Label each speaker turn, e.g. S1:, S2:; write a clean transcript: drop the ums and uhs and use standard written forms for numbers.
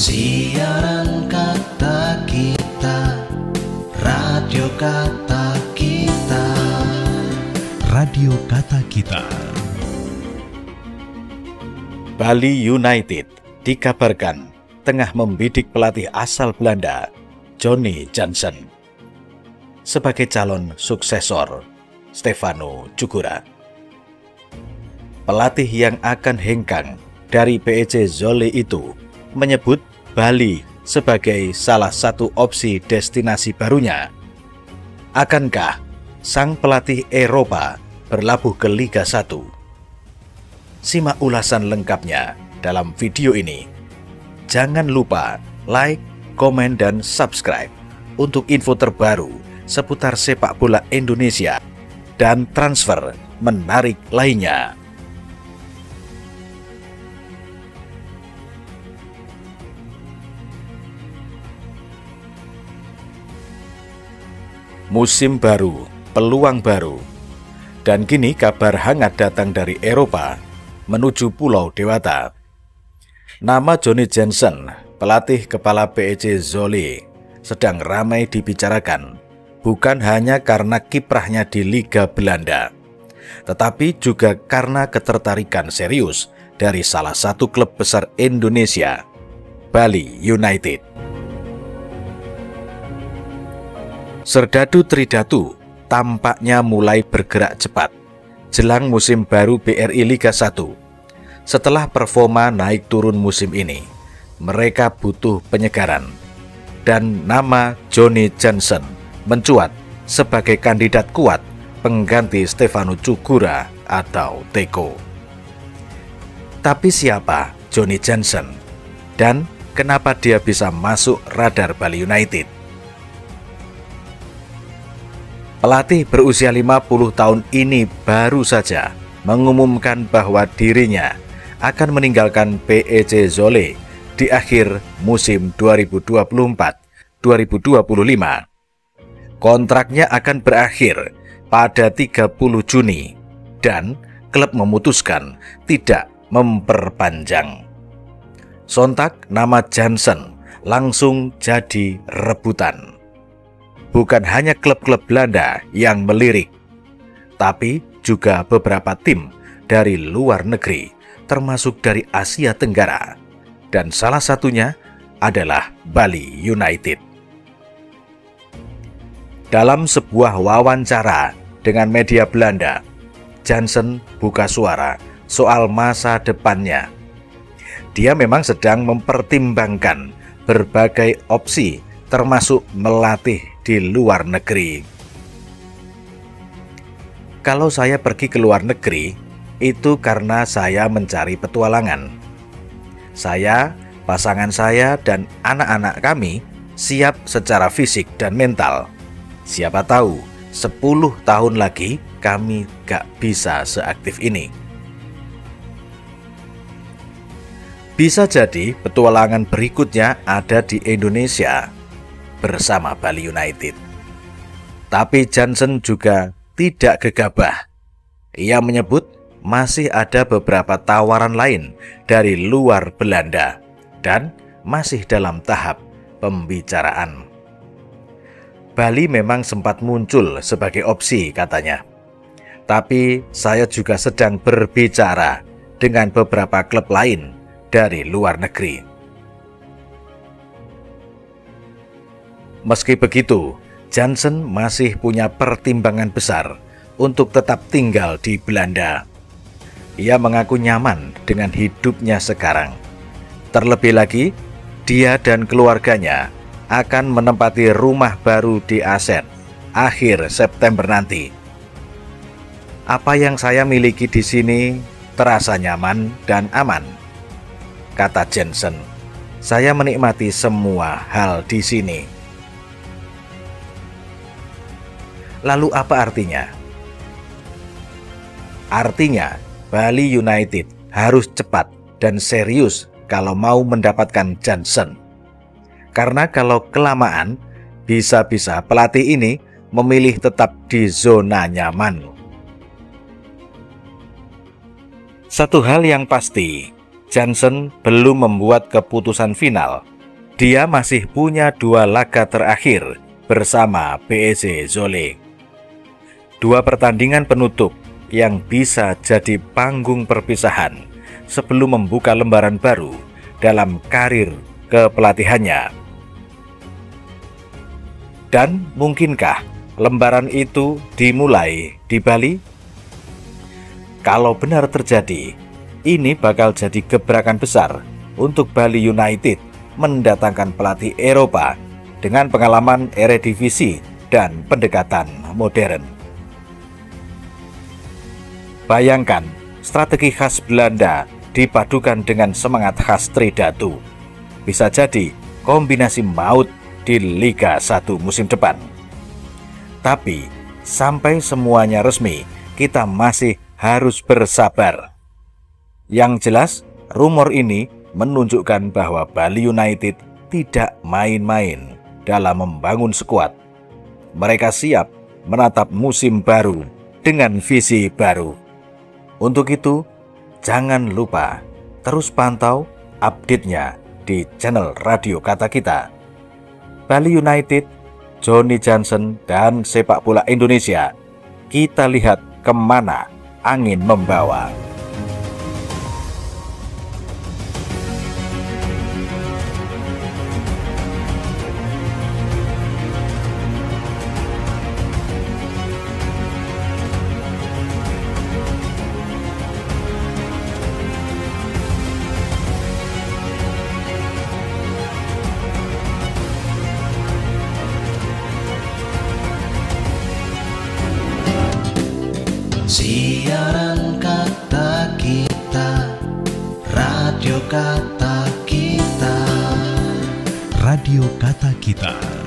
S1: Siaran kata kita, radio kata kita.
S2: Radio Kata Kita.
S3: Bali United dikabarkan tengah membidik pelatih asal Belanda, Johnny Jansen, sebagai calon suksesor Stefano Cukura. Pelatih yang akan hengkang dari PEC Zwolle itu menyebut Bali sebagai salah satu opsi destinasi barunya. Akankah sang pelatih Eropa berlabuh ke Liga 1? Simak ulasan lengkapnya dalam video ini. Jangan lupa like, komen, dan subscribe untuk info terbaru seputar sepak bola Indonesia dan transfer menarik lainnya. Musim baru, peluang baru. Dan kini kabar hangat datang dari Eropa menuju Pulau Dewata. Nama Johnny Jansen, pelatih kepala PEC Zwolle, sedang ramai dibicarakan, bukan hanya karena kiprahnya di Liga Belanda, tetapi juga karena ketertarikan serius dari salah satu klub besar Indonesia, Bali United. Serdadu Tridatu tampaknya mulai bergerak cepat jelang musim baru BRI Liga 1. Setelah performa naik turun musim ini, mereka butuh penyegaran. Dan nama Johnny Jansen mencuat sebagai kandidat kuat pengganti Stefano Cukura atau Teko. Tapi siapa Johnny Jansen? Dan kenapa dia bisa masuk radar Bali United? Pelatih berusia 50 tahun ini baru saja mengumumkan bahwa dirinya akan meninggalkan PEC Zwolle di akhir musim 2024-2025. Kontraknya akan berakhir pada 30 Juni dan klub memutuskan tidak memperpanjang. Sontak nama Jansen langsung jadi rebutan. Bukan hanya klub-klub Belanda yang melirik, tapi juga beberapa tim dari luar negeri, termasuk dari Asia Tenggara, dan salah satunya adalah Bali United. Dalam sebuah wawancara dengan media Belanda, Jansen buka suara soal masa depannya. Dia memang sedang mempertimbangkan berbagai opsi, termasuk melatih di luar negeri. Kalau saya pergi ke luar negeri, itu karena saya mencari petualangan. Saya, pasangan saya, dan anak-anak kami siap secara fisik dan mental. Siapa tahu 10 tahun lagi kami gak bisa seaktif ini. Bisa jadi petualangan berikutnya ada di Indonesia bersama Bali United. Tapi Jansen juga tidak gegabah. Ia menyebut masih ada beberapa tawaran lain dari luar Belanda dan masih dalam tahap pembicaraan. Bali memang sempat muncul sebagai opsi katanya. Tapi saya juga sedang berbicara dengan beberapa klub lain dari luar negeri. Meski begitu, Jansen masih punya pertimbangan besar untuk tetap tinggal di Belanda. Ia mengaku nyaman dengan hidupnya sekarang. Terlebih lagi, dia dan keluarganya akan menempati rumah baru di Assen akhir September nanti. Apa yang saya miliki di sini terasa nyaman dan aman, kata Jansen. Saya menikmati semua hal di sini. Lalu apa artinya? Artinya, Bali United harus cepat dan serius kalau mau mendapatkan Jansen. Karena kalau kelamaan, bisa-bisa pelatih ini memilih tetap di zona nyaman. Satu hal yang pasti, Jansen belum membuat keputusan final Dia masih punya 2 laga terakhir bersama PSC Zwolle. 2 pertandingan penutup yang bisa jadi panggung perpisahan sebelum membuka lembaran baru dalam karir kepelatihannya. Dan mungkinkah lembaran itu dimulai di Bali? Kalau benar terjadi, ini bakal jadi gebrakan besar untuk Bali United mendatangkan pelatih Eropa dengan pengalaman Eredivisie dan pendekatan modern. Bayangkan, strategi khas Belanda dipadukan dengan semangat khas Tridatu. Bisa jadi kombinasi maut di Liga 1 musim depan. Tapi, sampai semuanya resmi, kita masih harus bersabar. Yang jelas, rumor ini menunjukkan bahwa Bali United tidak main-main dalam membangun skuad. Mereka siap menatap musim baru dengan visi baru. Untuk itu, jangan lupa terus pantau update-nya di channel Radio Kata Kita. Bali United, Johnny Johnson, dan sepak bola Indonesia, kita lihat kemana angin membawa.
S1: Siaran Kata Kita, Radio Kata Kita.
S2: Radio Kata Kita.